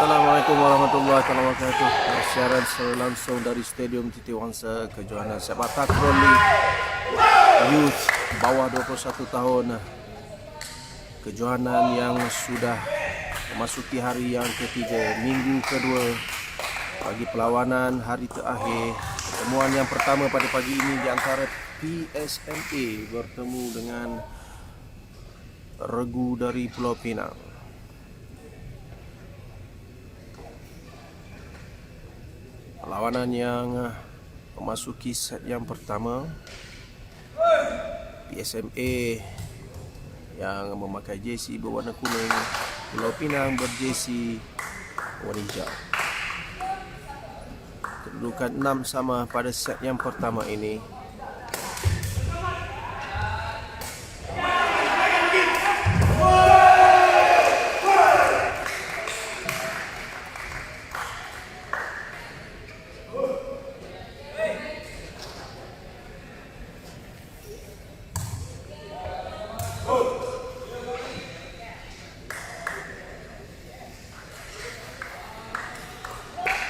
Assalamualaikum warahmatullahi wabarakatuh. Siaran secara langsung dari Stadium Titi Wangsa kejohanan sepak takraw Youth bawah 21 tahun. Kejohanan yang sudah memasuki hari yang ketiga, minggu kedua bagi perlawanan hari terakhir. Pertemuan yang pertama pada pagi ini di antara PSMA bertemu dengan Regu dari Pulau Pinang. Perlawanan yang memasuki set yang pertama, PSMA yang memakai jersey berwarna kuning, Pulau Pinang berjersey warna hijau. Kedudukan 6 sama pada set yang pertama ini.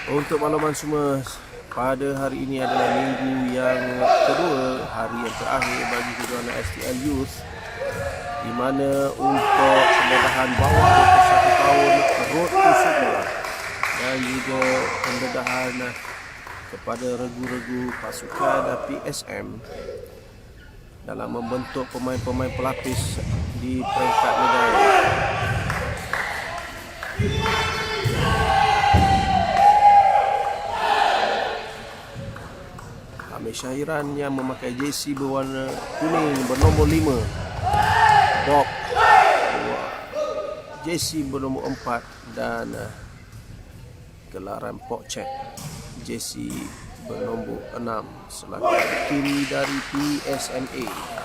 Untuk makluman semua, pada hari ini adalah minggu yang kedua, hari yang terakhir bagi kejohanan STL Youth, di mana untuk pendedahan bawah 21 tahun Road to Super dan juga pendedahan kepada regu-regu pasukan PSM dalam membentuk pemain-pemain pelapis di peringkat negara. Amir Syahiran yang memakai jersey berwarna kuning bernombor 5, Bob jersey bernombor 4 dan gelaran Pokcek jersey bernombor 6 selaku kiri dari PSMA.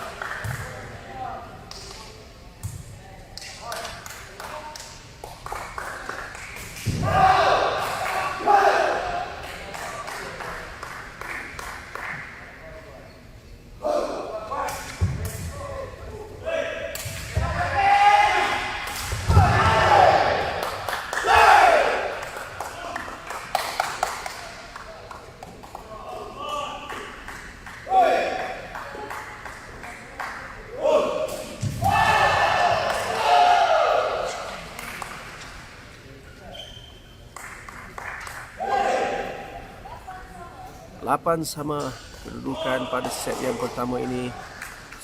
Lapan sama kedudukan pada set yang pertama ini.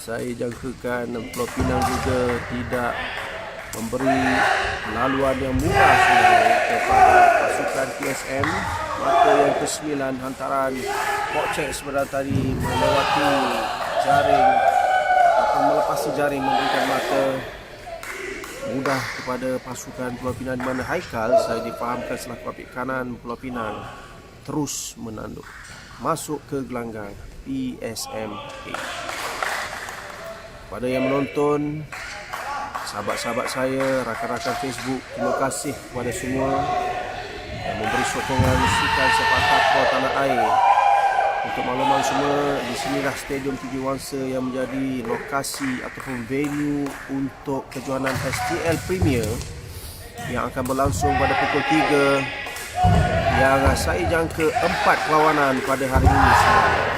Saya jangkakan Pulau Pinang juga tidak memberi laluan yang mudah sebenarnya kepada pasukan PSM. Maka yang ke-9 hantaran Pokcek sebenarnya tadi melewati jaring atau melepasi jaring, memberikan mata mudah kepada pasukan Pulau Pinang, di mana Haikal saya difahamkan selaku bek kanan Pulau Pinang terus menanduk masuk ke gelanggang PSMA. Pada yang menonton, sahabat-sahabat saya, rakan-rakan Facebook, terima kasih kepada semua yang memberi sokongan sukan sepak takraw tanah air. Untuk makluman semua, di sinilah Stadium Titi Wangsa yang menjadi lokasi ataupun venue untuk kejohanan STL Premier yang akan berlangsung pada pukul 3, yang saya jangka 4 perlawanan pada hari ini sebenarnya.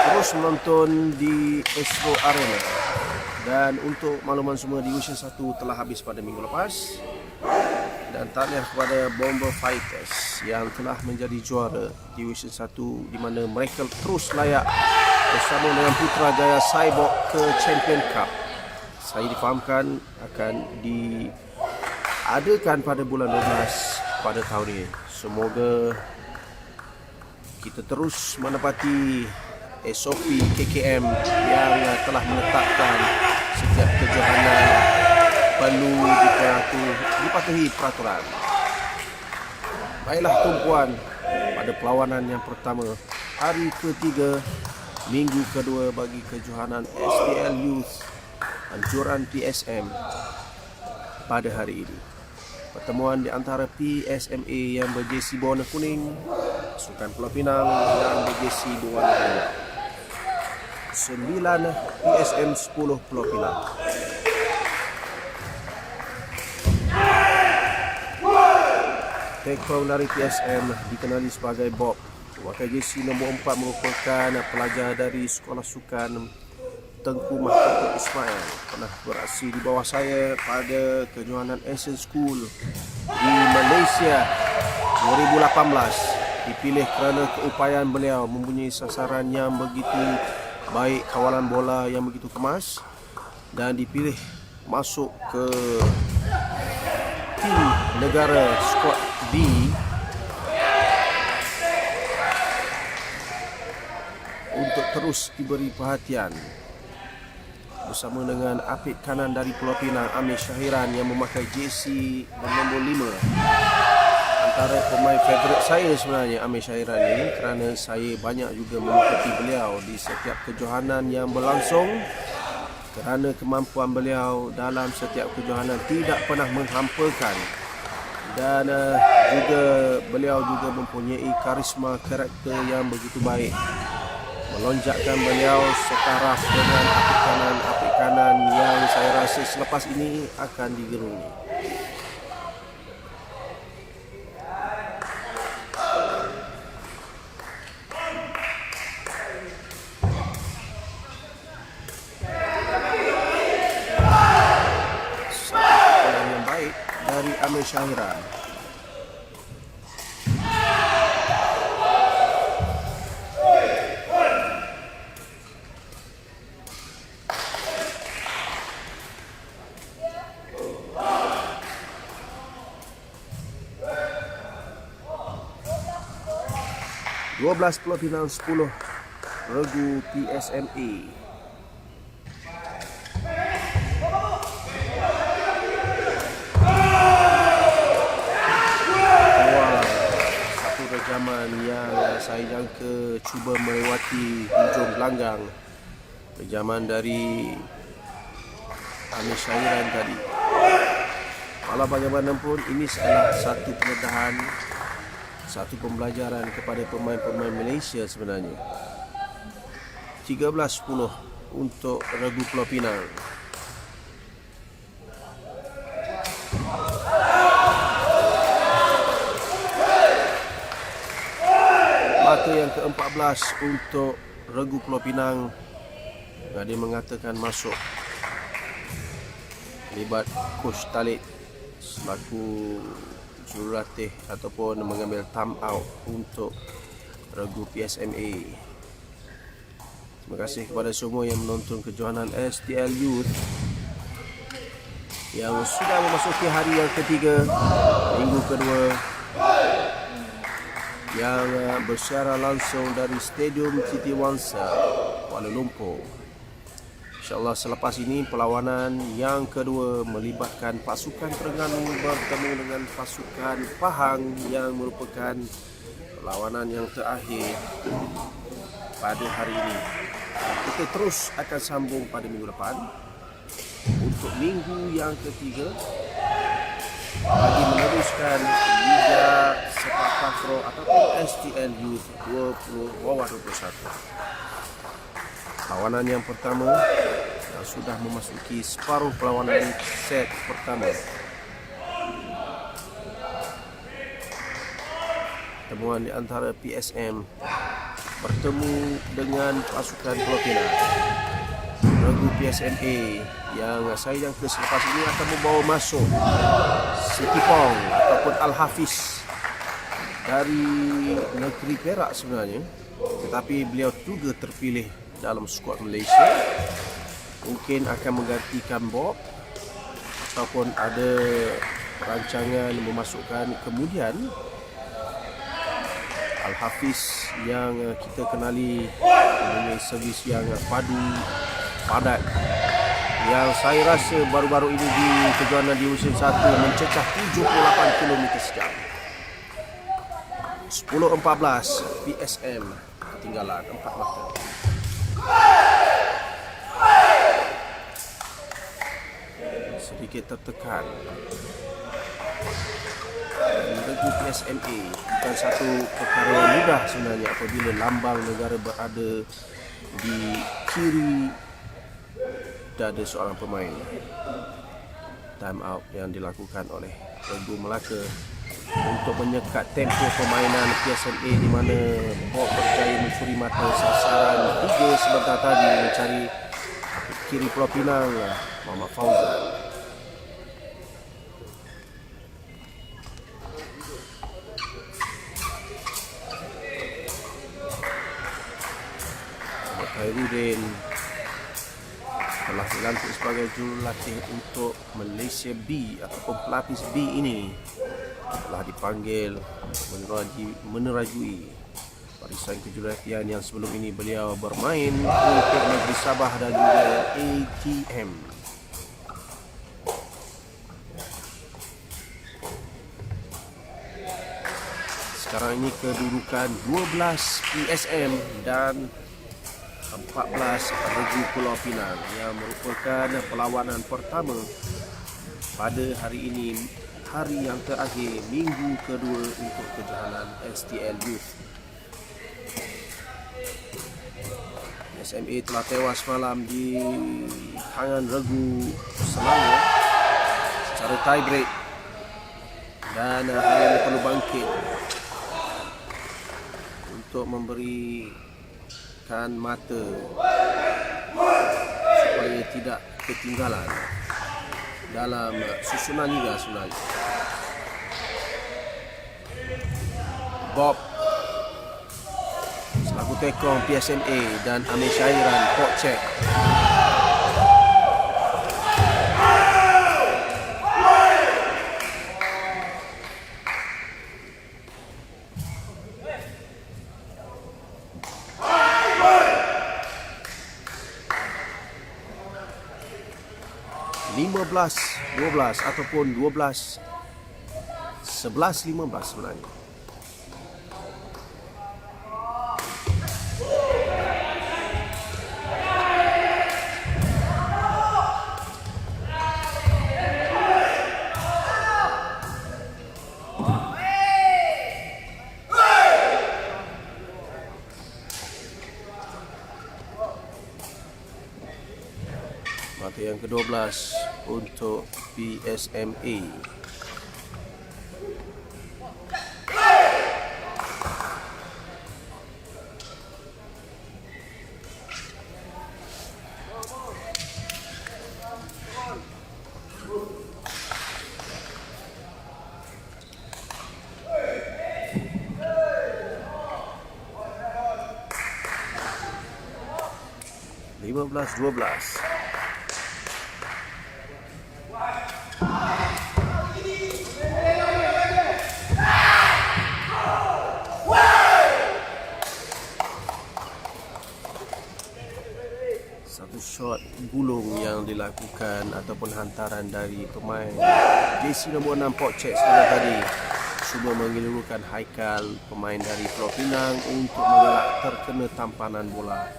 Terus menonton di Astro Arena. Dan untuk makluman semua, Division 1 telah habis pada minggu lepas. Dan tahniah kepada Bomber Fighters yang telah menjadi juara Division 1, di mana mereka terus layak bersama dengan Putrajaya Cyborg ke Champion Cup. Saya difahamkan akan diadakan pada bulan 12 pada tahun ini. Semoga kita terus menepati SOP KKM yang telah menetapkan setiap kejohanan perlu dipatuhi peraturan. Baiklah tumpuan, pada perlawanan yang pertama hari ketiga minggu kedua bagi kejohanan STL Youth anjuran PSM pada hari ini. Pertemuan di antara PSMA yang berjersey berwarna kuning, pasukan Pulau Pinang yang berjersey berwarna hijau. 9 PSM, 10 Pulau Pinang. Tekong dari PSM dikenali sebagai Bob. Memakai jersey nombor 4 merupakan pelajar dari Sekolah Sukan Tengku Mahkota Ismail. Pernah beraksi di bawah saya pada kejohanan Asian School di Malaysia 2018. Dipilih kerana keupayaan beliau mempunyai sasaran yang begitu baik, kawalan bola yang begitu kemas, dan dipilih masuk ke tim negara skuad B untuk terus diberi perhatian bersama dengan apit kanan dari Pulau Pinang, Amir Syahiran, yang memakai jersey nombor 5. Antara pemain favourite saya sebenarnya Amir Syahiran ini, kerana saya banyak juga mengikuti beliau di setiap kejohanan yang berlangsung, kerana kemampuan beliau dalam setiap kejohanan tidak pernah menghampakan, dan juga beliau juga mempunyai karisma karakter yang begitu baik, melonjakkan beliau setaraf dengan apik kanan yang saya rasa selepas ini akan digerungi. Yang baik dari Amir Syahiran. Pulau Pinang 10 regu PSMA. Satu rejaman yang saya jangka cuba melewati hujung gelanggang. Rejaman dari Amir Syahiran tadi. Walau bagaimanapun, ini adalah satu pendedahan, satu pembelajaran kepada pemain-pemain Malaysia sebenarnya. 13-10 untuk regu Pulau Pinang. Maka yang ke-14 untuk regu Pulau Pinang, dia mengatakan masuk libat Coach Talib selaku jurulatih ataupun mengambil time out untuk regu PSMA. Terima kasih kepada semua yang menonton kejohanan STL Youth yang sudah memasuki hari yang ketiga, minggu kedua, yang bersiaran langsung dari Stadium Siti Wangsa, Kuala Lumpur. InsyaAllah selepas ini perlawanan yang kedua melibatkan pasukan Terengganu bertemu dengan pasukan Pahang, yang merupakan perlawanan yang terakhir pada hari ini. Kita terus akan sambung pada minggu depan untuk minggu yang ketiga bagi meneruskan Liga Sepak Takraw ataupun STL Youth 2021. Perlawanan yang pertama sudah memasuki separuh perlawanan set pertama. Pertemuan di antara PSM bertemu dengan pasukan Pulau Pinang. Regu PSMA yang saya jangka selepas ini akan membawa masuk Siti Pong ataupun Al-Hafiz dari negeri Perak sebenarnya, tetapi beliau juga terpilih dalam skuad Malaysia. Mungkin akan menggantikan Bob ataupun ada rancangan memasukkan kemudian Al-Hafiz yang kita kenali mempunyai servis yang padu, padat, yang saya rasa baru-baru ini di kejohanan di Division 1 mencecah 78 km sejam. 10-14 PSM ketinggalan 4 mata. Sedikit tertekan. Regu PSMA bukan satu perkara yang mudah sebenarnya apabila lambang negara berada di kiri dada seorang pemain. Time out yang dilakukan oleh Regu Melaka untuk menyekat tempo permainan PSMA, di mana Bob berjaya mencuri mata sasaran 3 sebentar tadi mencari kiri Pulau Pinang Muhammad Fauzan. Khairuddin telah dilantik sebagai jurulatih untuk Malaysia B ataupun pelapis B ini, telah dipanggil menerajui barisan kejurulatihan yang sebelum ini beliau bermain untuk Negeri Sabah dan juga ATM. Sekarang ini kedudukan 12 PSM dan 14 Regu Pulau Pinang, yang merupakan perlawanan pertama pada hari ini, hari yang terakhir, minggu kedua untuk kejohanan STL Youth. SMA telah tewas malam di tangan Regu Selangor secara tie break, dan hari ini perlu bangkit untuk memberikan mata supaya tidak ketinggalan dalam susunan liga sebenarnya. Bob selaku tekong PSMA dan Amir Syairan port check. (15-12) ataupun 12-11-15 sebenarnya. Mata yang ke-12 untuk PSMA. (15-12) satu shot gulung yang dilakukan ataupun hantaran dari pemain JC nombor 6 Port Check sebentar tadi, cuba mengelirukan Haikal, pemain dari Pulau Pinang, untuk mengelak terkena tampanan bola.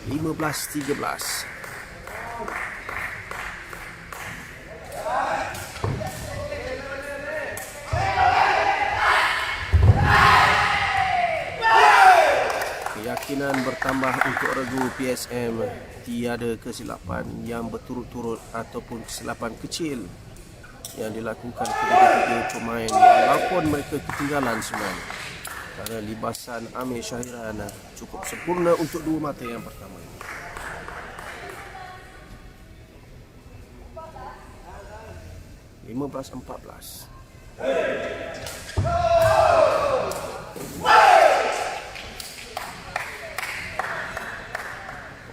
15-13. Keyakinan bertambah untuk Regu PSM. Tiada kesilapan yang berturut-turut ataupun kesilapan kecil yang dilakukan ketiga-tiga pemain, walaupun mereka ketinggalan sebenarnya, kerana libasan Amir Syairan cukup sempurna untuk dua mata yang pertama. (15-14)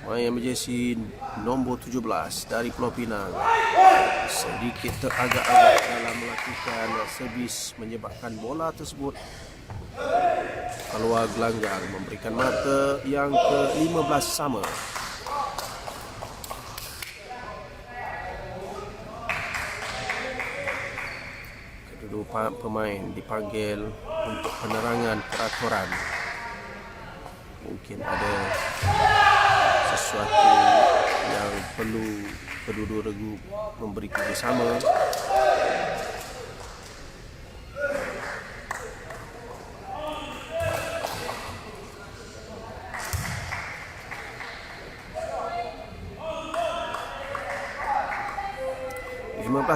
Pemain yang berjersey nombor 17 dari Pulau Pinang sedikit teragak-agak dalam melakukan servis, menyebabkan bola tersebut keluar gelanggang, memberikan mata yang ke-15 sama. Kedua pemain dipanggil untuk penerangan peraturan. Mungkin ada sesuatu yang perlu kedua-dua regu memberi kerjasama.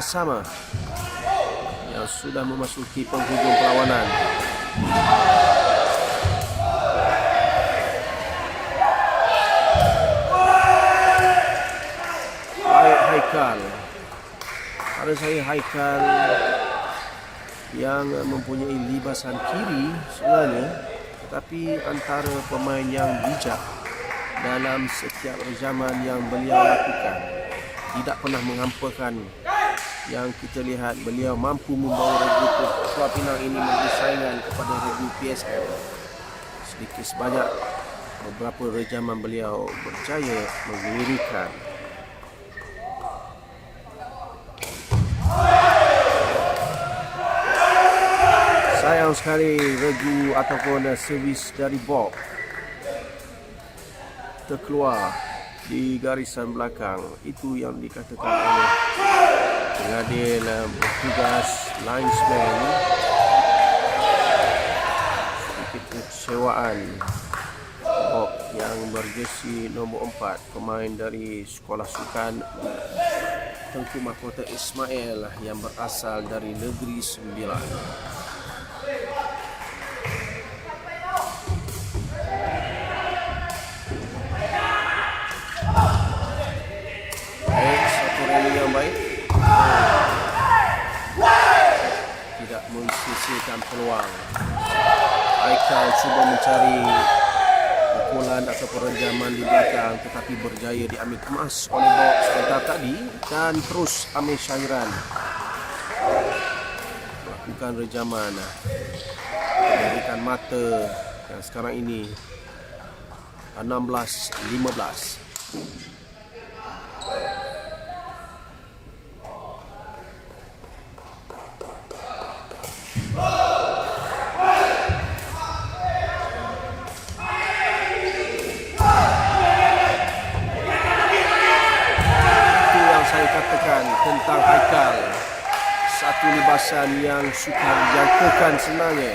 Sama yang sudah memasuki penghujung perlawanan. Baik Haikal. Ada saya Haikal yang mempunyai libasan kiri sebenarnya, tetapi antara pemain yang bijak dalam setiap rejaman yang beliau lakukan, tidak pernah menghampakan. Yang kita lihat beliau mampu membawa regu Pulau Pinang ini menjadi saingan kepada regu PSM. Sedikit sebanyak beberapa rejaman beliau berjaya mengelirukan. Sayang sekali regu ataupun servis dari Bob terkeluar di garisan belakang. Itu yang dikatakan oleh pengadil bertugas linesman. Sedikit kecewaan Bob yang berjersey nombor 4, pemain dari sekolah sukan Tengku Mahkota Ismail yang berasal dari Negeri Sembilan. Satu rally yang baik, tidak mensisihkan peluang. Haikal cuba mencari pukulan atau perejaman di belakang, tetapi berjaya diambil kemas oleh Bob sebentar tadi, dan terus Amir Syairan melakukan rejaman, memberikan mata yang sekarang ini 16-15. Tentang Haikal, satu libasan yang sukar dijangkakan sebenarnya.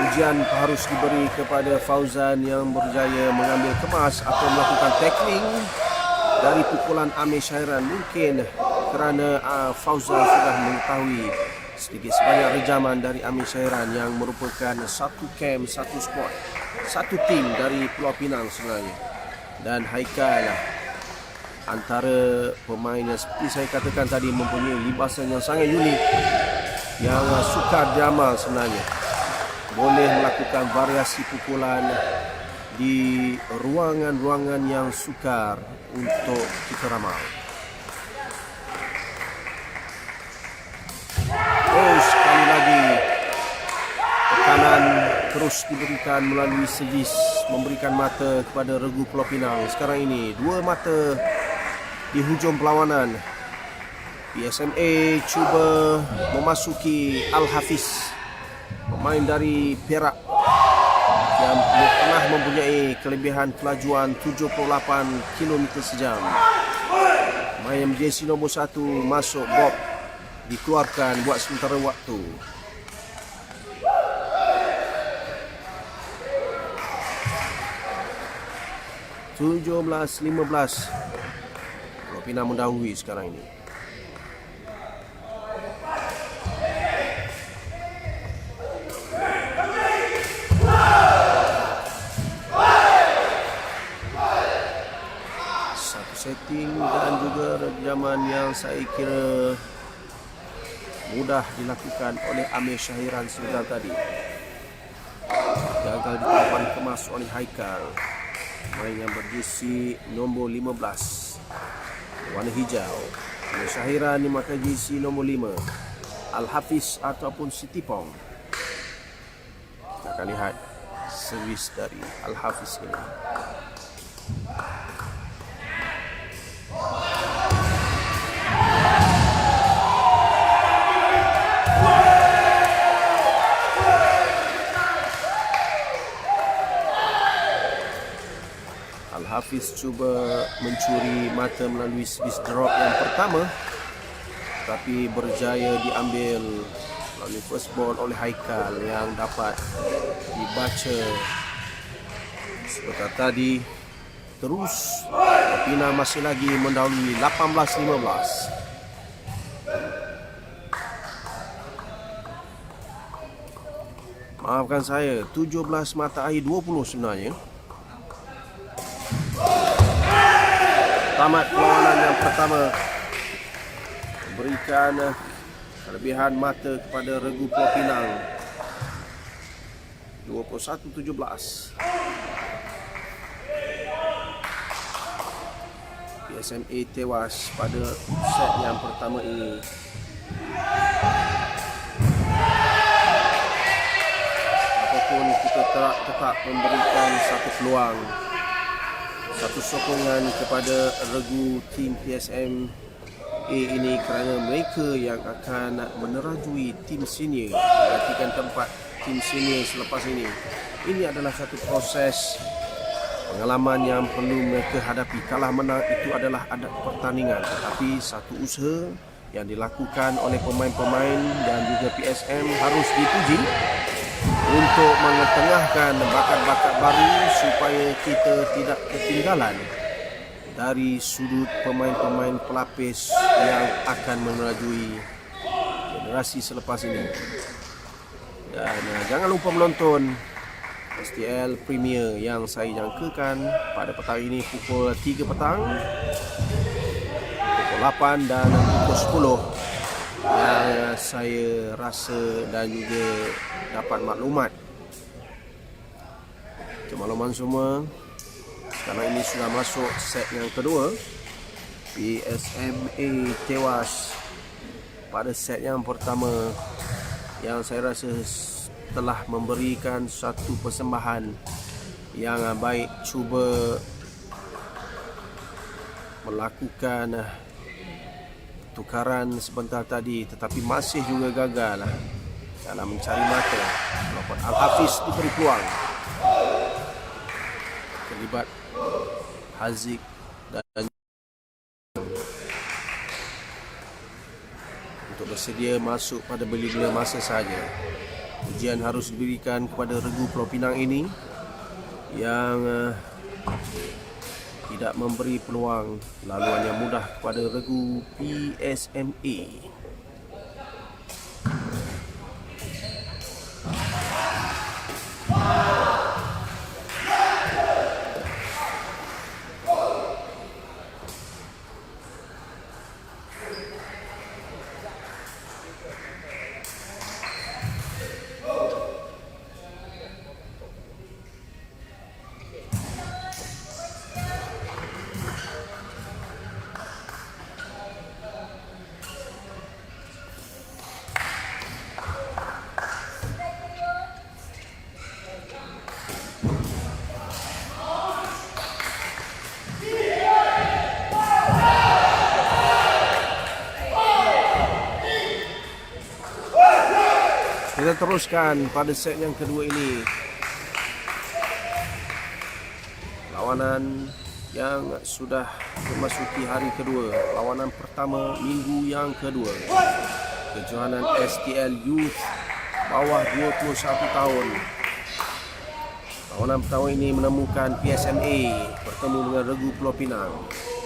Ujian harus diberi kepada Fauzan yang berjaya mengambil kemas atau melakukan tackling dari pukulan Amir Syairan. Mungkin kerana Fauzan sudah mengetahui sedikit sebanyak rejaman dari Amir Syairan yang merupakan satu camp, satu squad, satu tim dari Pulau Pinang sebenarnya. Dan Haikal antara pemain yang seperti saya katakan tadi mempunyai libasan yang sangat unik, yang sukar diamal sebenarnya. Boleh melakukan variasi pukulan di ruangan-ruangan yang sukar untuk kita ramal. Sekali lagi tekanan terus diberikan melalui servis, memberikan mata kepada regu Pulau Pinang. Sekarang ini 2 mata di hujung perlawanan. PSMA cuba memasuki Al-Hafiz, pemain dari Perak yang pernah mempunyai kelebihan kelajuan 78 km sejam. Pemain yang jersey nombor 1 masuk, Bob dikeluarkan buat sementara waktu. (17-15). Pinang mendahului sekarang ini. Satu setting dan juga rejaman yang saya kira mudah dilakukan oleh Amir Syairan sebentar tadi. Gagal ditahan kemas oleh Haikal, main yang berjersey nombor 15 warna hijau. Amir Syairan memakai jersey nombor 5 Al-Hafiz ataupun Sitipong. Kita akan lihat servis dari Al-Hafiz ini. Al-Hafiz cuba mencuri mata melalui servis drop yang pertama, tapi berjaya diambil melalui first ball oleh Haikal yang dapat dibaca sebentar tadi. Terus Pinang masih lagi mendahului 18-15. Maafkan saya, 17 mata air 20 sebenarnya. Tamat perlawanan yang pertama. Berikan kelebihan mata kepada Regu Pulau Pinang. 21-17. PSMA tewas pada set yang pertama ini. Apapun kita tetap memberikan satu peluang, satu sokongan kepada regu tim PSMA ini kerana mereka yang akan menerajui tim senior, menggantikan tempat tim senior selepas ini. Ini adalah satu proses pengalaman yang perlu mereka hadapi. Kalah menang itu adalah adat pertandingan, tetapi satu usaha yang dilakukan oleh pemain-pemain dan juga PSM harus dipuji untuk mengetengahkan bakat-bakat baru supaya kita tidak ketinggalan dari sudut pemain-pemain pelapis yang akan menerajui generasi selepas ini. Dan jangan lupa menonton STL Premier yang saya jangkakan pada petang ini pukul 3 petang, pukul 8 dan pukul 10, yang saya rasa dan juga dapat maklumat. Makluman semua, sekarang ini sudah masuk set yang kedua. PSMA tewas pada set yang pertama, yang saya rasa telah memberikan satu persembahan yang baik, cuba melakukan tukaran sebentar tadi, tetapi masih juga gagal dalam mencari mata. Walaupun Al-Hafiz diberi peluang, terlibat Haziq dan untuk bersedia masuk pada bila-bila masa saja. Ujian harus diberikan kepada Regu Pulau Pinang ini yang tidak memberi peluang laluan yang mudah kepada Regu PSMA. Kita teruskan pada set yang kedua ini. Lawanan yang sudah memasuki hari kedua. Lawanan pertama minggu yang kedua. Kejohanan STL Youth bawah 21 tahun. Lawanan pertama ini menemukan PSMA bertemu dengan Regu Pulau Pinang.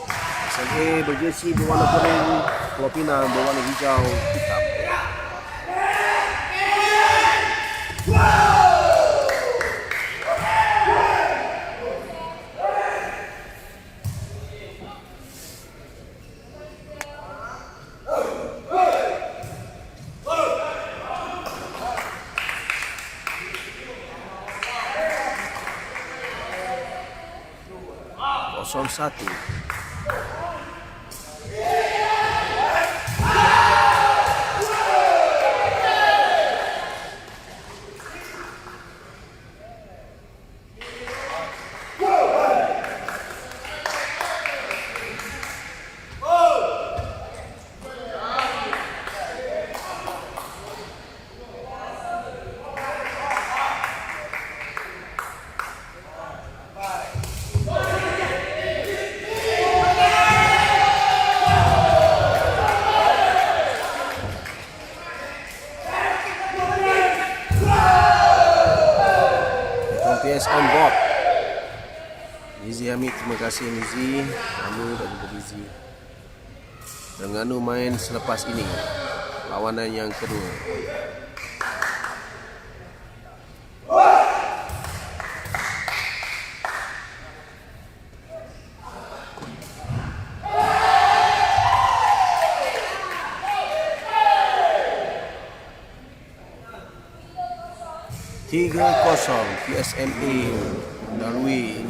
PSMA berjersey berwarna kuning, Pulau Pinang berwarna hijau hitam. Kosong satu. PSM Bob Nizi Hamid, terima kasih Nizi, Anu dan juga Nizi dengan main selepas ini lawanan yang kedua. 3-0 PSMA melalui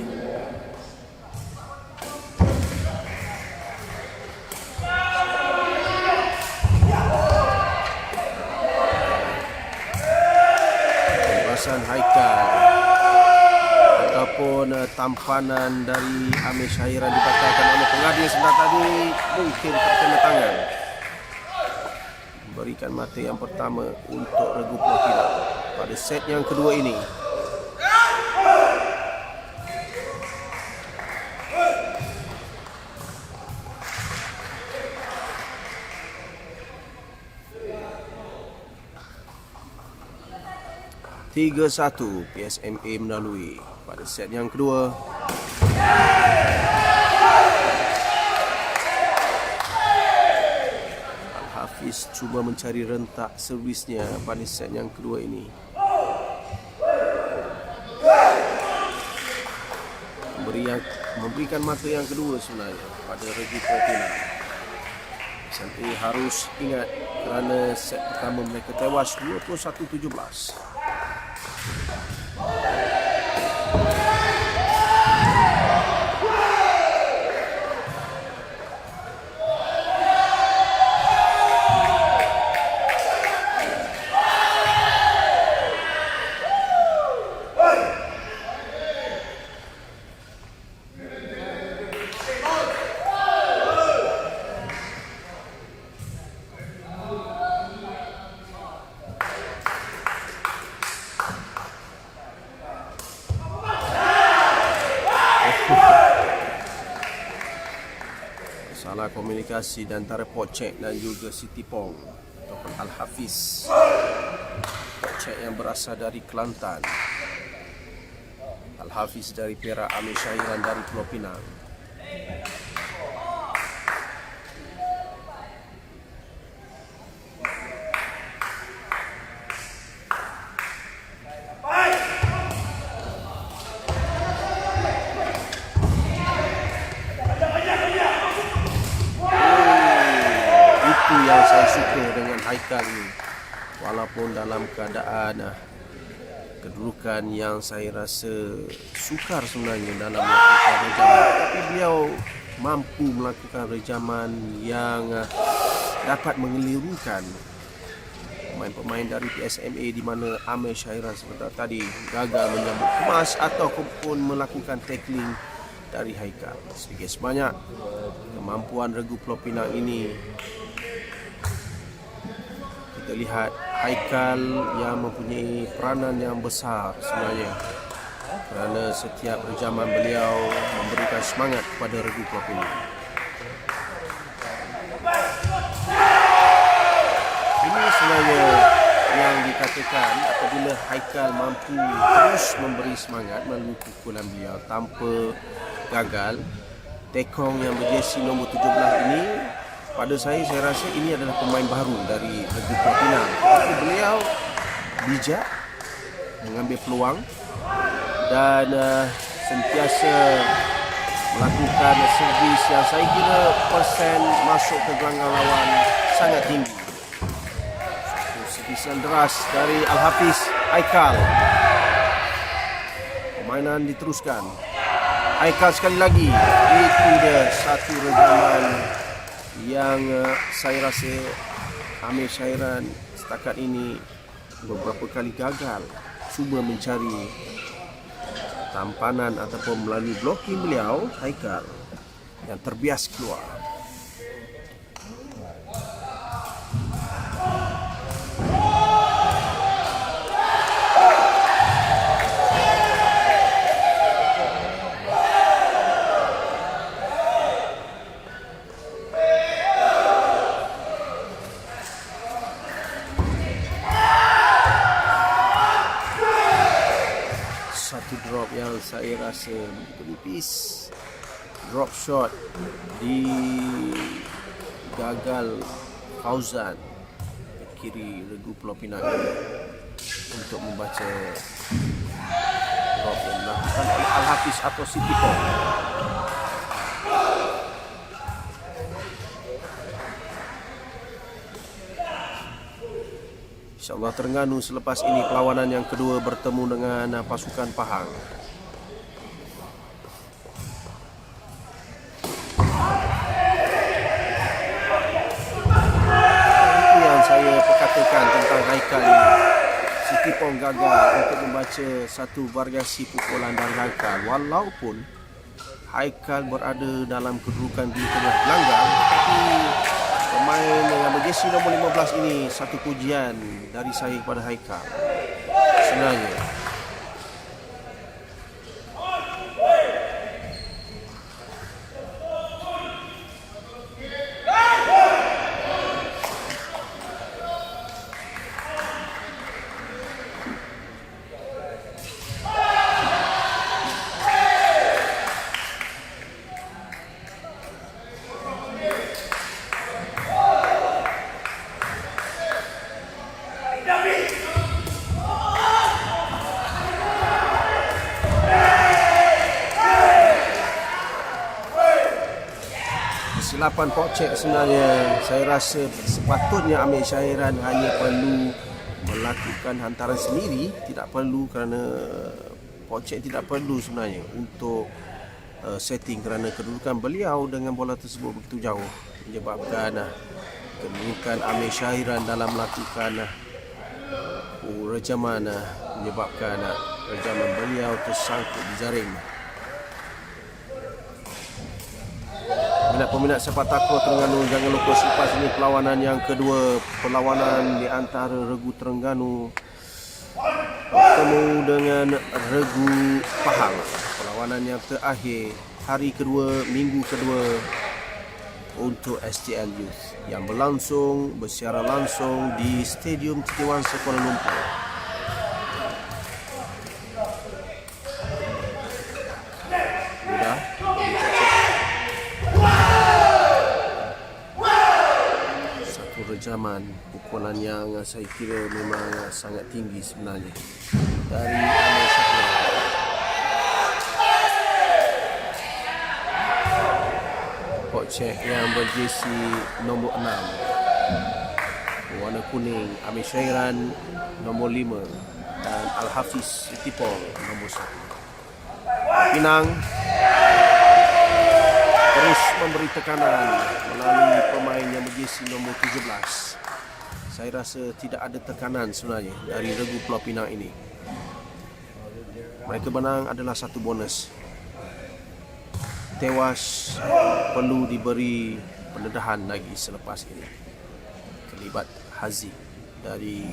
bebasan Haikal ataupun tampanan dari Amir Syahriran dibatalkan oleh pengadil sebelah tadi, mungkin terkena tangan. Berikan mata yang pertama untuk Regu Pulau Pinang pada set yang kedua ini. Tiga 1 PSMA melalui pada set yang kedua. Al-Hafiz cuba mencari rentak servisnya pada set yang kedua ini. Memberikan mata yang kedua sebenarnya pada Regu Pulau Pinang. PSMA harus ingat kerana set pertama mereka tewas 21-17. Salah komunikasi di antara Pocek dan juga Siti Pong ataupun Al-Hafiz. Pocek yang berasal dari Kelantan, Al-Hafiz dari Perak, Amir Syahriran dari Pulau Pinang. Yang saya suka dengan Haikal ini, walaupun dalam keadaan kedudukan yang saya rasa sukar sebenarnya dalam melakukan rejaman, tapi beliau mampu melakukan rejaman yang dapat mengelirukan pemain-pemain dari PSMA, di mana Amir Syahriran sebentar tadi gagal menyambut kemas ataupun melakukan tackling dari Haikal. Sedikit sebanyak kemampuan Regu Pulau Pinang ini, kita lihat Haikal yang mempunyai peranan yang besar sebenarnya, kerana setiap rejaman beliau memberikan semangat kepada Regu Pulau Pinang. Ini sebenarnya yang dikatakan apabila Haikal mampu terus memberi semangat melalui pukulan beliau tanpa gagal. Tekong yang berjersey nombor 17 ini, pada saya rasa ini adalah pemain baru dari Regu Pulau Pinang. Tapi beliau bijak mengambil peluang dan sentiasa melakukan servis yang saya kira persen masuk ke gelanggang lawan sangat tinggi. Servis yang deras dari Al-Hafiz Haikal. Permainan diteruskan. Haikal sekali lagi. Itu dia satu rejaman yang saya rasa Amir Syahriran setakat ini beberapa kali gagal cuba mencari tampanan ataupun melalui blocking beliau. Haikal yang terbias keluar. Satu drop yang saya rasa menipis, drop shot di gagal Fauzan kiri Regu Pulau Pinang untuk membaca drop yang dilakukan oleh Al-Hafiz atau Siti Pong. InsyaAllah Terengganu selepas ini perlawanan yang kedua bertemu dengan pasukan Pahang. Itu yang saya perkatakan tentang Haikal ini. Siti Pong gagal untuk membaca satu variasi pukulan dari Haikal. Walaupun Haikal berada dalam kedudukan di tengah gelanggang, tapi pemain yang berjersey nombor 15 ini satu pujian dari saya kepada Haikal. Sebenarnya kesilapan Pocek sebenarnya. Saya rasa sepatutnya Amir Syahiran hanya perlu melakukan hantaran sendiri, tidak perlu, kerana Pocek tidak perlu sebenarnya untuk setting, kerana kedudukan beliau dengan bola tersebut begitu jauh menyebabkan kedudukan Amir Syahiran dalam melakukan rejaman menyebabkan rejaman beliau tersangkut di jaring. Peminat sepak takraw Terengganu, jangan lupa selepas ini perlawanan yang kedua, perlawanan di antara Regu Terengganu bertemu dengan Regu Pahang. Perlawanan yang terakhir, hari kedua, minggu kedua untuk STL Youth yang berlangsung bersecara langsung di Stadium Titiwangsa Kuala Lumpur. Rejaman pukulan yang saya kira memang sangat tinggi sebenarnya dari Amir Syahiran. Pocek yang berjersey nombor 6 warna kuning, Amir Syahiran nombor 5 dan Al-Hafiz Siti Pong nombor 1. Pinang terus memberi tekanan melalui pemain yang berjersey nombor 17. Saya rasa tidak ada tekanan sebenarnya dari Regu Pulau Pinang ini. Mereka menang adalah satu bonus. Tewas perlu diberi pendedahan lagi selepas ini. Kelibat Haziq dari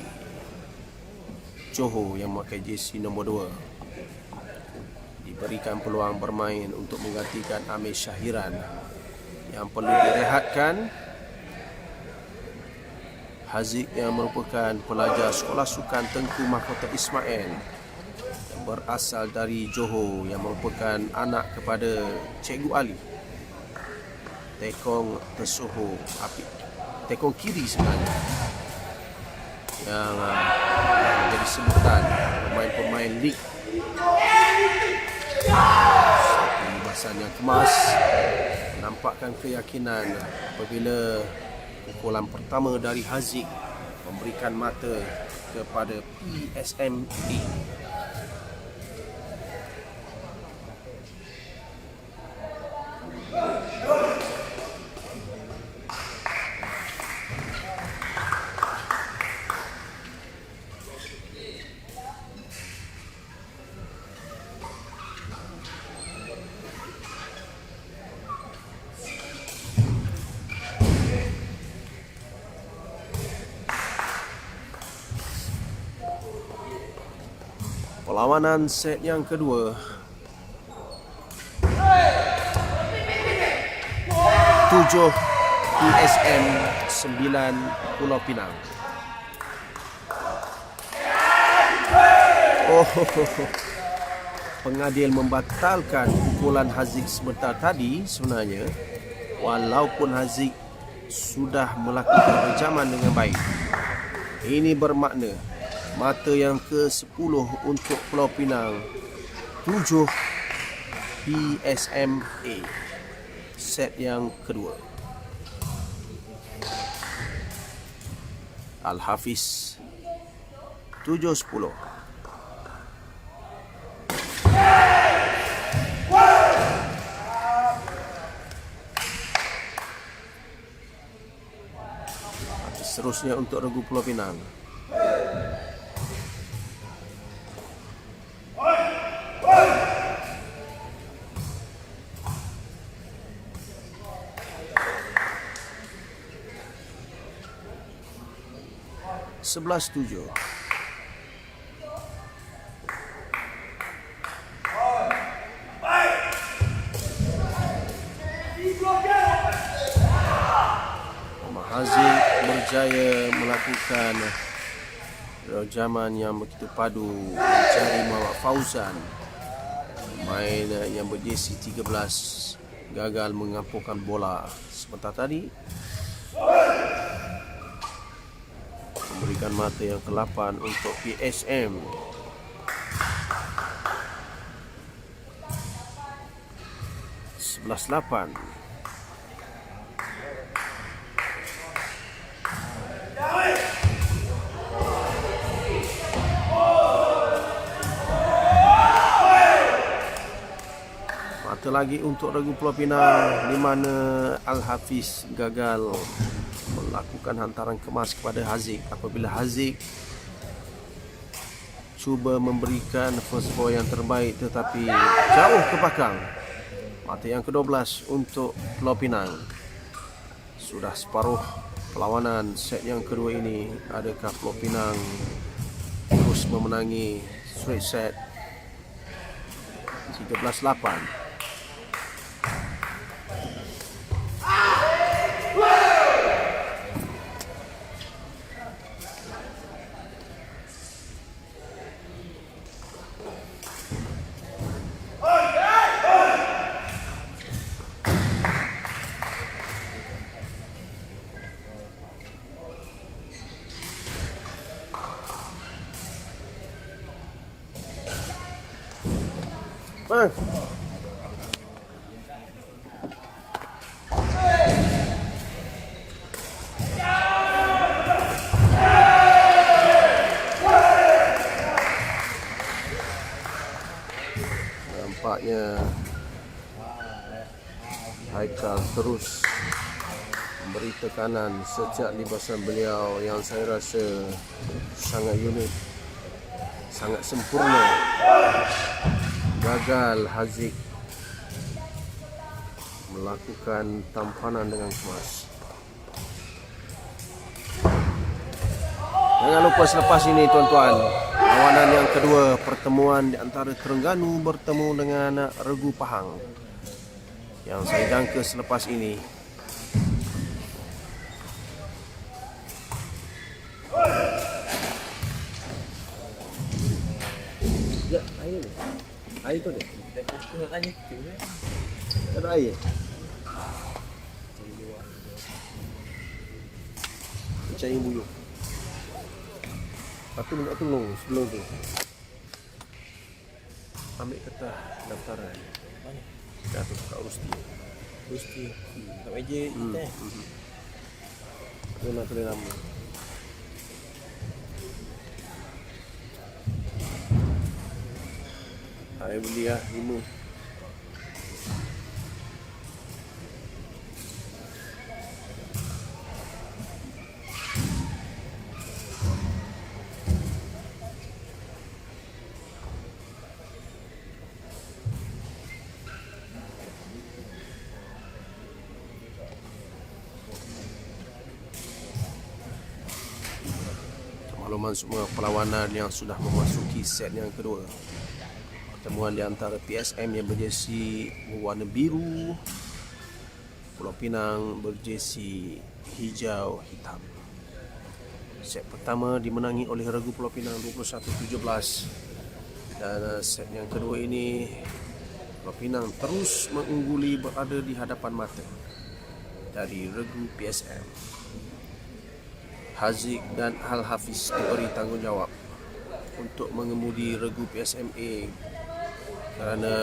Johor yang memakai jersey nombor 2 diberikan peluang bermain untuk menggantikan Amir Syahiran yang perlu direhatkan. Haziq yang merupakan pelajar sekolah sukan Tengku Mahkota Ismail yang berasal dari Johor, yang merupakan anak kepada Cikgu Ali, tekong tersohor api, tekong kiri sebenarnya, yang menjadi sebutan pemain-pemain lig. Satu libasan yang kemas menampakkan keyakinan apabila pukulan pertama dari Haziq memberikan mata kepada PSMA. Perlawanan set yang kedua, 7 PSM 9 Pulau Pinang. Pengadil membatalkan pukulan Haziq sebentar tadi sebenarnya, walaupun Haziq sudah melakukan rejaman dengan baik. Ini bermakna mata yang ke-10 untuk Pulau Pinang, 7 PSMA. Set yang kedua. Al-Hafiz 7-10. Seterusnya untuk Regu Pulau Pinang. Sebelas 7. Haziq berjaya melakukan rojaman yang begitu padu mencari Muhammad Fauzan. Pemain yang berjersey 13 gagal mengampukan bola. Sebentar tadi memberikan mata yang ke-8 untuk PSM. Sebelas 8. Mata lagi untuk Regu Pulau Pinang, di mana Al-Hafiz gagal melakukan hantaran kemas kepada Haziq. Apabila Haziq cuba memberikan first ball yang terbaik tetapi jauh ke belakang. Mata yang ke-12 untuk Pulau Pinang. Sudah separuh perlawanan set yang kedua ini. Adakah Pulau Pinang terus memenangi straight set 13-8? Nampaknya Haikal terus memberi tekanan sejak libasan beliau yang saya rasa sangat unik, sangat sempurna. Gagal Haziq melakukan tampanan dengan kemas. Jangan lupa selepas ini tuan-tuan, lawanan yang kedua, pertemuan di antara Terengganu bertemu dengan Regu Pahang. Yang saya jangka selepas ini ya, air ni. Air tu dia. Ada air. Cari buyuk. Aku nak tolong sebelum tu. Ambil kertas daftaran. Mana? Dah tu kat Rusti. Rusti. Kat meja kita. Tu nak tulis nama. Saya beli lah 5. Makluman semua perlawanan yang sudah memasuki set yang kedua. Pertemuan di antara PSM yang berjersey berwarna biru, Pulau Pinang berjersey hijau hitam. Set pertama dimenangi oleh Regu Pulau Pinang 21-17. Dan set yang kedua ini Pulau Pinang terus mengungguli, berada di hadapan mata dari Regu PSM. Haziq dan Al-Hafiz diberi tanggungjawab untuk mengemudi Regu PSMA kerana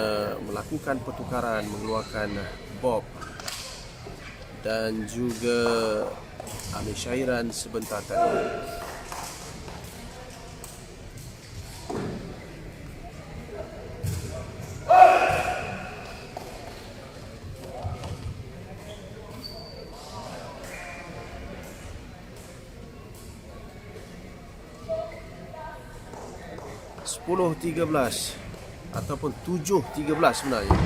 melakukan pertukaran, mengeluarkan Bob dan juga Amir Syairan sebentar tadi. 10-13 ataupun 7-13 sebenarnya.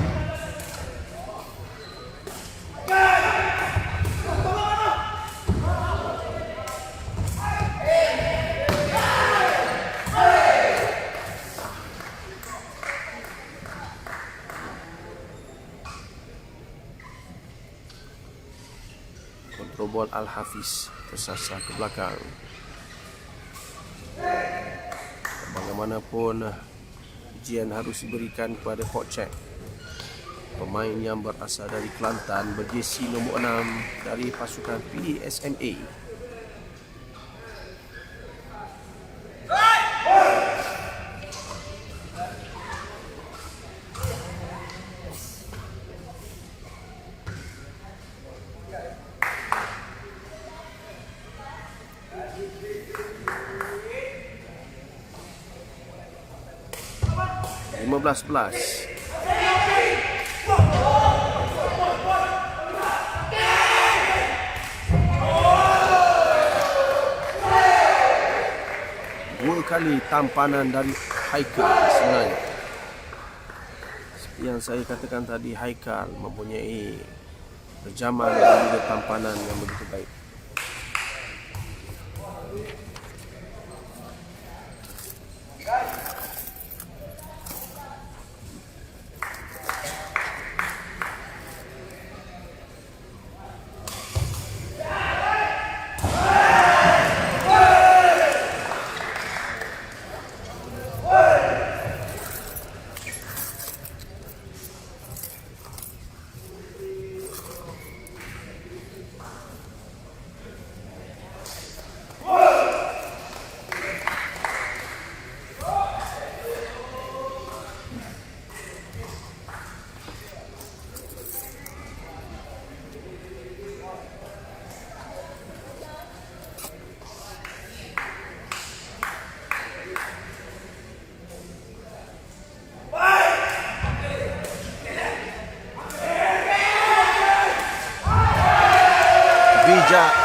Kontrol bol Al-Hafiz tersasar ke belakang. Bagaimanapun ujian harus diberikan kepada Kocek, pemain yang berasal dari Kelantan, berjersey nombor 6 dari pasukan PSMA. Lima belas. Dua kali tampanan dari Haikal sebenarnya. Seperti yang saya katakan tadi, Haikal mempunyai kejaman dan juga tampanan yang begitu baik. Bijak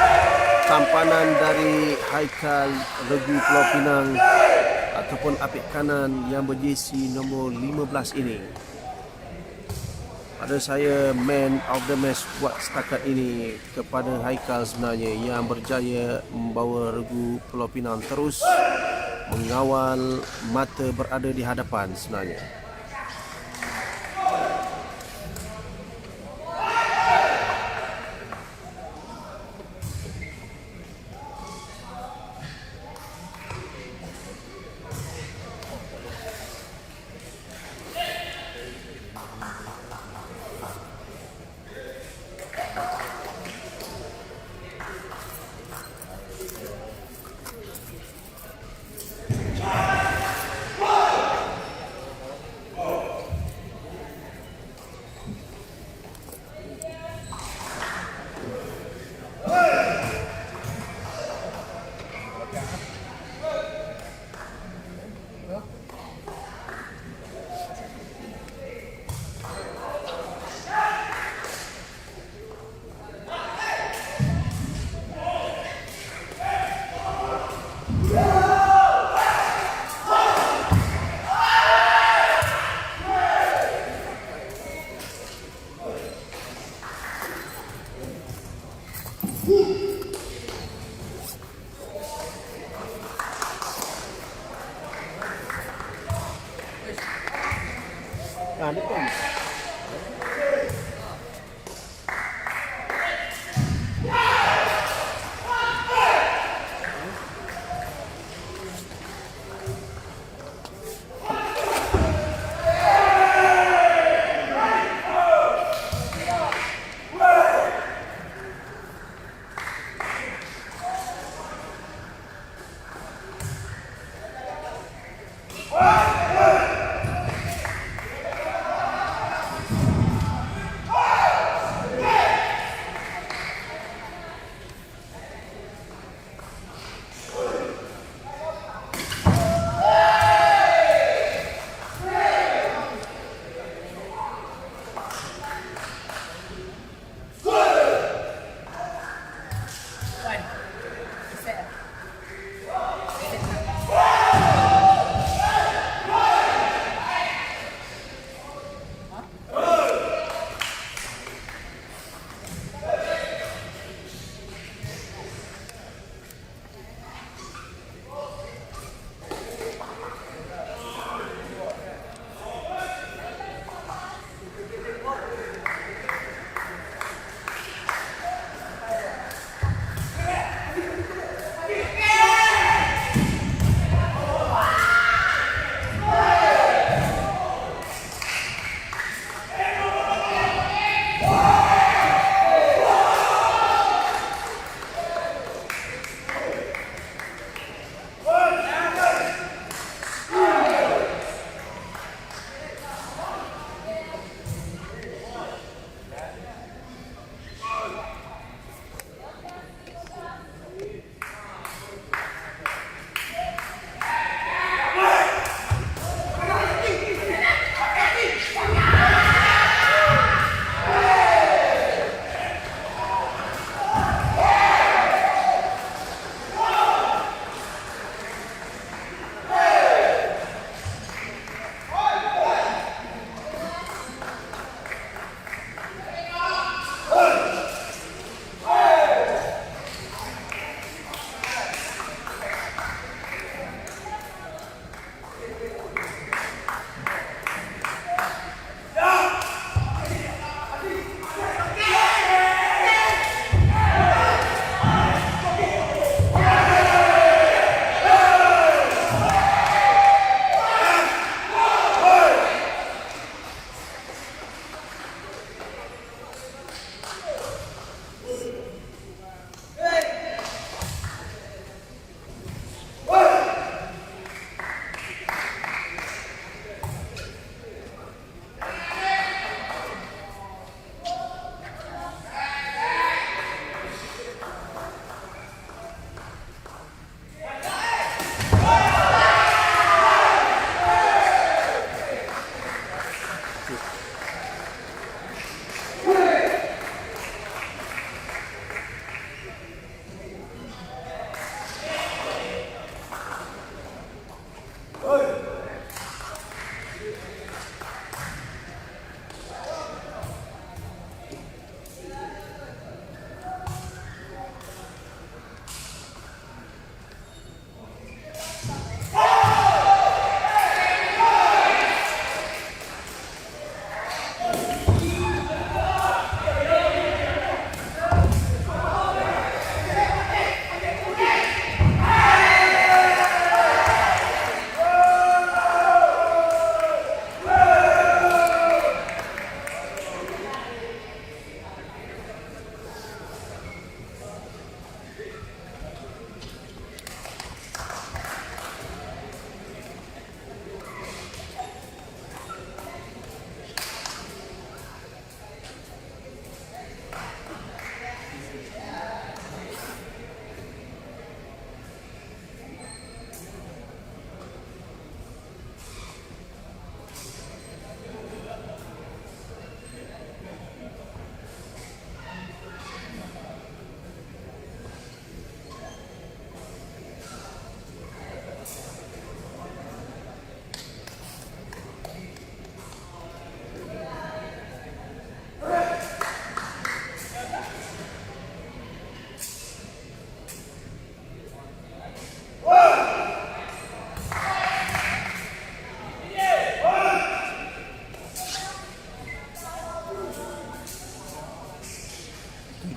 tampanan dari Haikal Regu Pulau Pinang ataupun apik kanan yang berjersey nombor 15 ini. Pada saya, man of the match buat setakat ini kepada Haikal sebenarnya, yang berjaya membawa Regu Pulau Pinang terus mengawal mata berada di hadapan sebenarnya. Depan.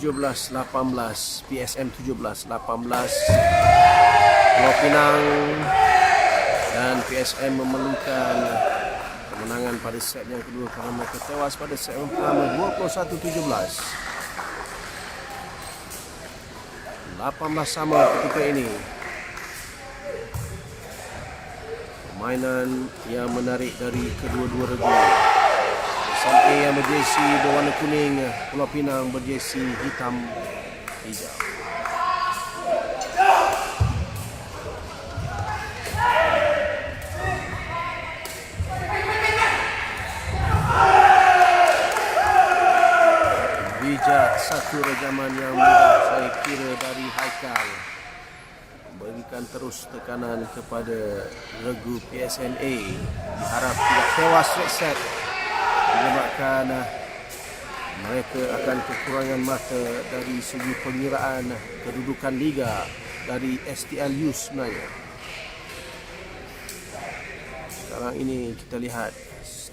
17-18, PSM 17-18, Pulau Pinang, dan PSM memerlukan kemenangan pada set yang kedua kerana mereka tewas pada set yang pertama 21-17. 18 sama ketika ini. Permainan yang menarik dari kedua-dua regu. SMA yang berjersey berwarna kuning, Pulau Pinang berjersey hitam hijau. Bijak satu rejaman yang mudah saya kira dari Haikal. Berikan terus tekanan kepada regu PSMA. Diharap tidak tewas straight set, menyebabkan mereka akan kekurangan mata dari segi pengiraan kedudukan liga dari STLU sebenarnya. Sekarang ini kita lihat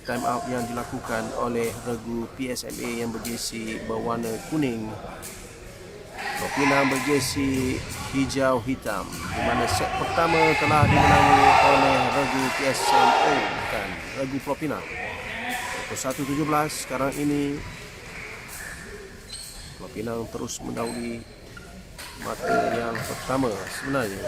time out yang dilakukan oleh regu PSMA yang berjersey berwarna kuning, Pulau Pinang berjersey hijau hitam, di mana set pertama telah dimenangi oleh regu PSMA dan regu Pulau Pinang 21-17. Sekarang ini Pulau Pinang terus mendahului mata yang pertama sebenarnya.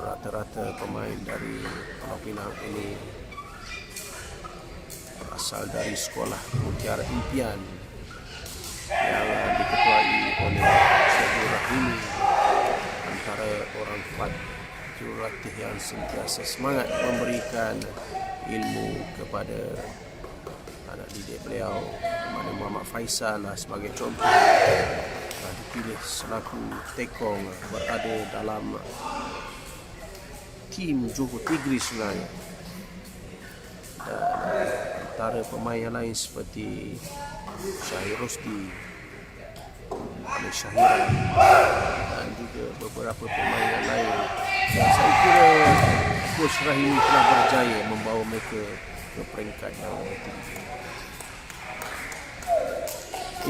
Rata-rata pemain dari Pulau Pinang ini berasal dari sekolah Mutiara Impian yang diketuai oleh Syekh Rahimi, antara orang kuat jurulatih yang sentiasa semangat memberikan ilmu kepada anak didik beliau, di mana Muhammad Faisal sebagai contoh telah dipilih selaku tekong berada dalam tim Johor Tigris sebenarnya. Dan antara pemain yang lain seperti Syahir Rosdi, Amir Syahiran, dan juga beberapa pemain yang lain. Dan saya kira Coach Rahimi telah berjaya membawa mereka ke peringkat yang tinggi.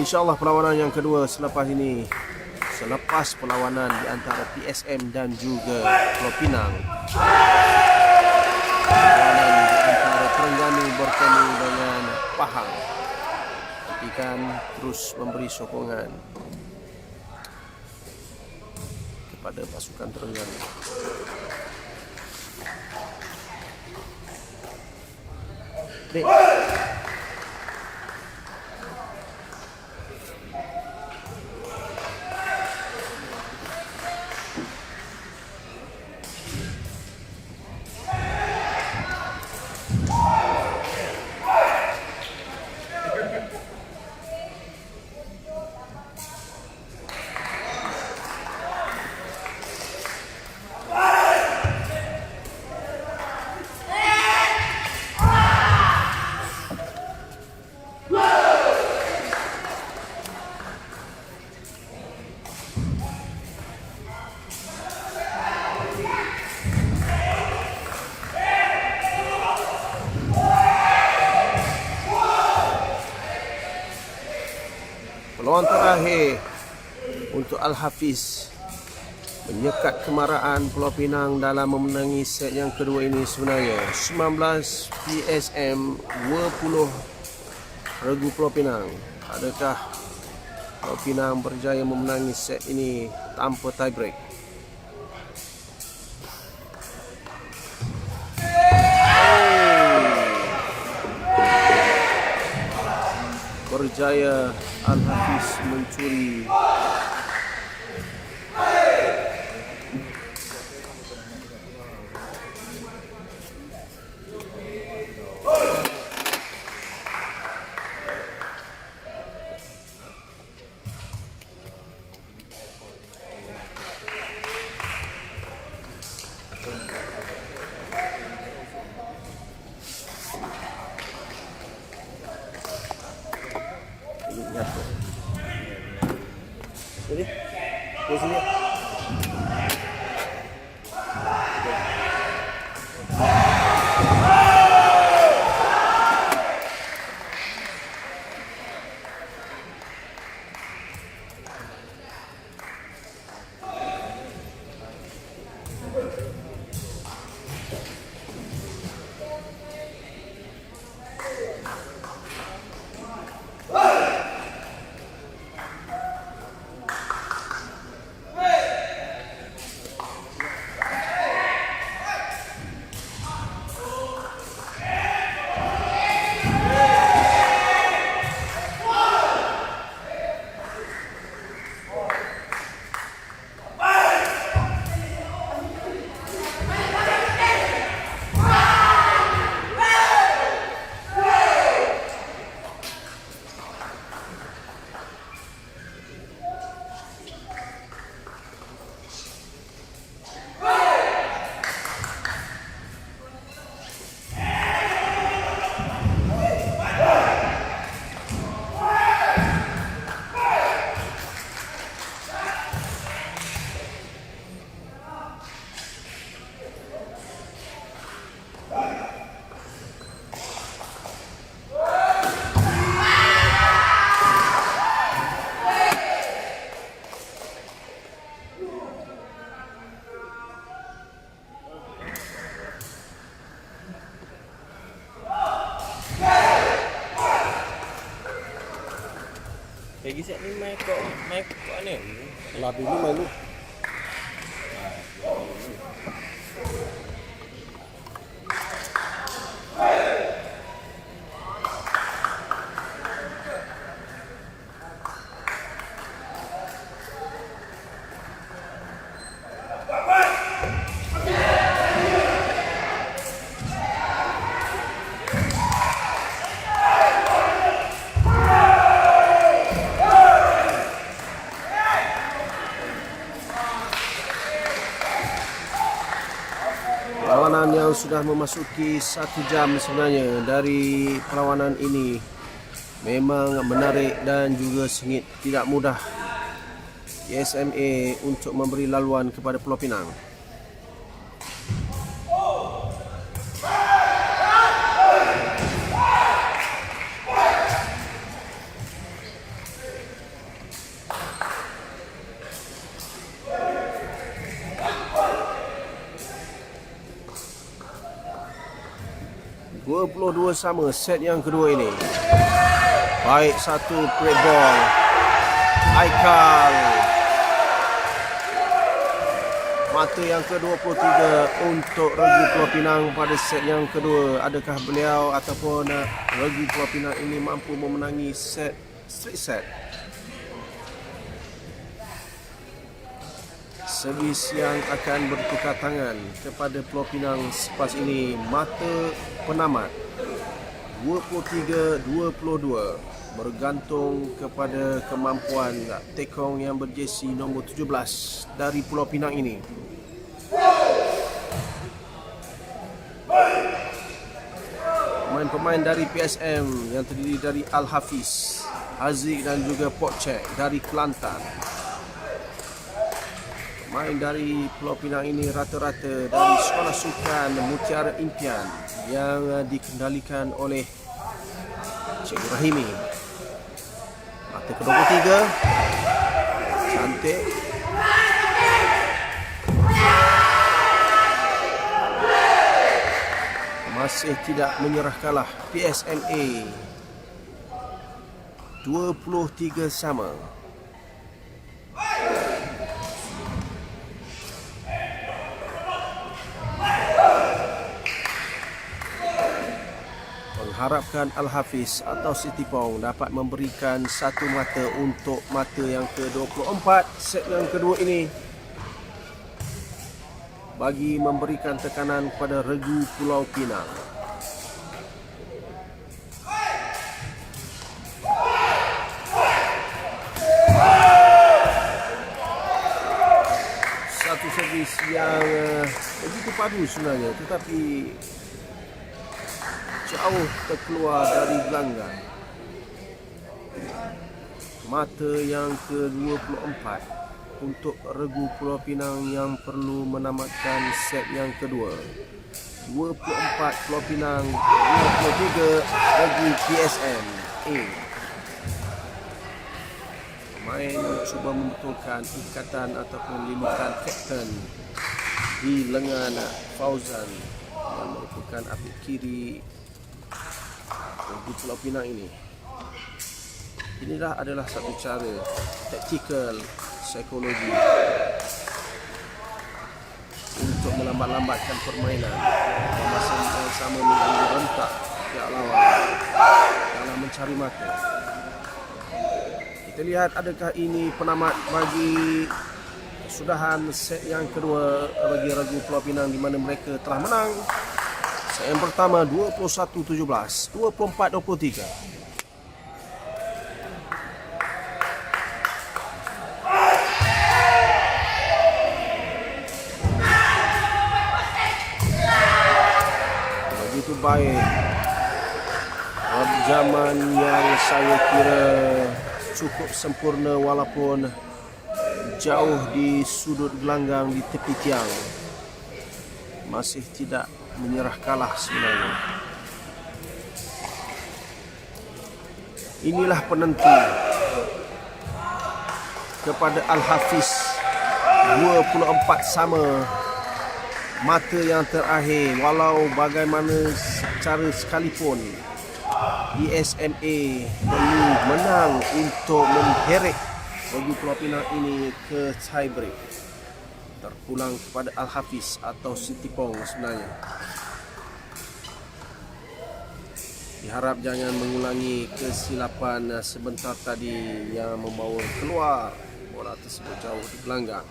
InsyaAllah perlawanan yang kedua selepas ini, selepas perlawanan di antara PSM dan juga Pulau Pinang, perlawanan di antara Terengganu bertemu dengan Pahang, pastikan terus memberi sokongan kepada pasukan Terengganu. Dek. Peluang terakhir untuk Al-Hafiz menyekat kemarahan Pulau Pinang dalam memenangi set yang kedua ini sebenarnya. 19 PSM, 20 regu Pulau Pinang. Adakah Pulau Pinang berjaya memenangi set ini tanpa tie break? Berjaya Al-Hafiz mencuri Lagi set ni mai kok ni. Lah dulu main lu. Perlawanan yang sudah memasuki 1 jam sebenarnya dari perlawanan ini memang menarik dan juga sengit, tidak mudah PSMA untuk memberi laluan kepada Pulau Pinang. Dua 22 sama set yang kedua ini. Baik satu break ball. Aikal. Mata yang ke-23 untuk Regu Pulau Pinang pada set yang kedua. Adakah beliau ataupun Regu Pulau Pinang ini mampu memenangi set straight set? Servis yang akan bertukar tangan kepada Pulau Pinang selepas ini mata penamat 23-22 bergantung kepada kemampuan tekong yang berjersey nombor 17 dari Pulau Pinang ini. Pemain-pemain dari PSM yang terdiri dari Al-Hafiz, Haziq dan juga Pocek dari Kelantan. Pemain dari Pulau Pinang ini rata-rata dari Sekolah Sukan Mutiara Impian yang dikendalikan oleh Cikgu Rahimi. Mata ke-23. Cantik. Masih tidak menyerah kalah PSMA. 23 sama. Harapkan Al-Hafiz atau Sitipong dapat memberikan satu mata untuk mata yang ke-24 set yang kedua ini bagi memberikan tekanan kepada Regu Pulau Pinang. Satu servis yang begitu padu sebenarnya, tetapi jauh terkeluar dari gelanggang. Mata yang ke-24 untuk Regu Pulau Pinang yang perlu menamatkan set yang kedua. 24 Pulau Pinang, 23 Regu PSM. Pemain cuba membetulkan ikatan ataupun limutan kapten di lengan Fauzan yang merupakan apik kiri di Pulau Pinang ini. Inilah adalah satu cara taktikal psikologi untuk melambat-lambatkan permainan masa yang sama mengganggu rentak pihak lawan dalam mencari mata. Kita lihat adakah ini penamat bagi kesudahan set yang kedua bagi Regu Pulau Pinang di mana mereka telah menang. Set yang pertama 21-17, 24-23. Begitu baik. Zaman yang saya kira cukup sempurna walaupun jauh di sudut gelanggang di tepi tiang. Masih tidak menyerah kalah sebenarnya. Inilah penentu kepada Al-Hafiz. 24 sama. Mata yang terakhir walau bagaimana cara sekalipun PSMA perlu menang untuk mengheret regu Pulau Pinang ini ke tiebreak. Terpulang kepada Al-Hafiz atau Sintipong sebenarnya. Diharap jangan mengulangi kesilapan sebentar tadi yang membawa keluar bola tersebut jauh di gelanggang.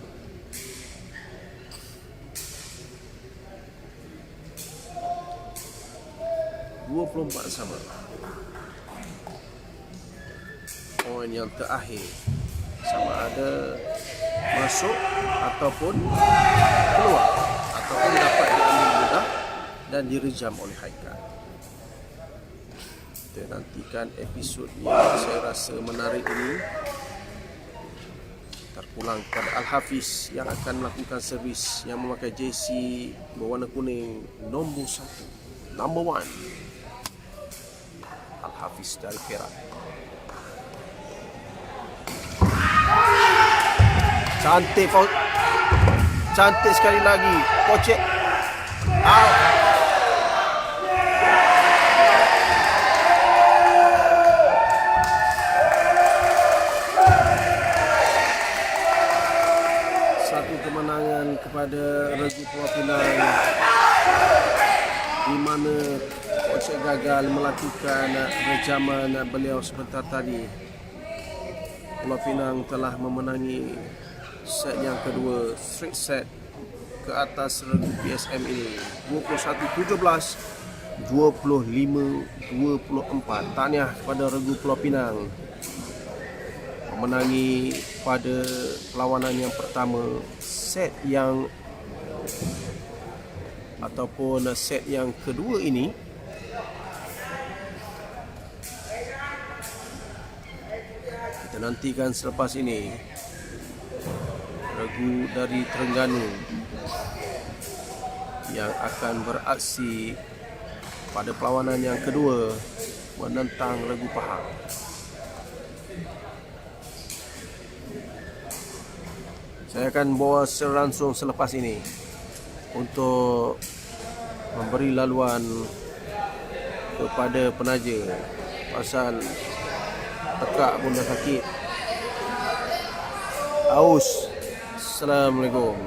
(24) sama. Poin yang terakhir sama ada masuk ataupun keluar ataupun dapat diambil mudah dan direjam oleh Haikal. Kita nantikan episod yang saya rasa menarik ini. Terpulang kepada Al-Hafiz yang akan melakukan servis yang memakai jersey berwarna kuning nombor 1, number 1. Al-Hafiz dari Perak. Cantik sekali lagi. Kocek out. Satu kemenangan kepada regu Pulau Pinang di mana Kocek gagal melakukan rejaman beliau sebentar tadi. Pulau Pinang telah memenangi set yang kedua, straight set ke atas regu PSM ini 21-17, 25-24. Tahniah kepada regu Pulau Pinang memenangi pada perlawanan yang pertama, set yang ataupun set yang kedua ini kita nantikan selepas ini regu dari Terengganu yang akan beraksi pada perlawanan yang kedua menentang regu Pahang. Saya akan bawa secara langsung selepas ini untuk memberi laluan kepada penaja pasal tekak bunda sakit. Aus. Assalamualaikum.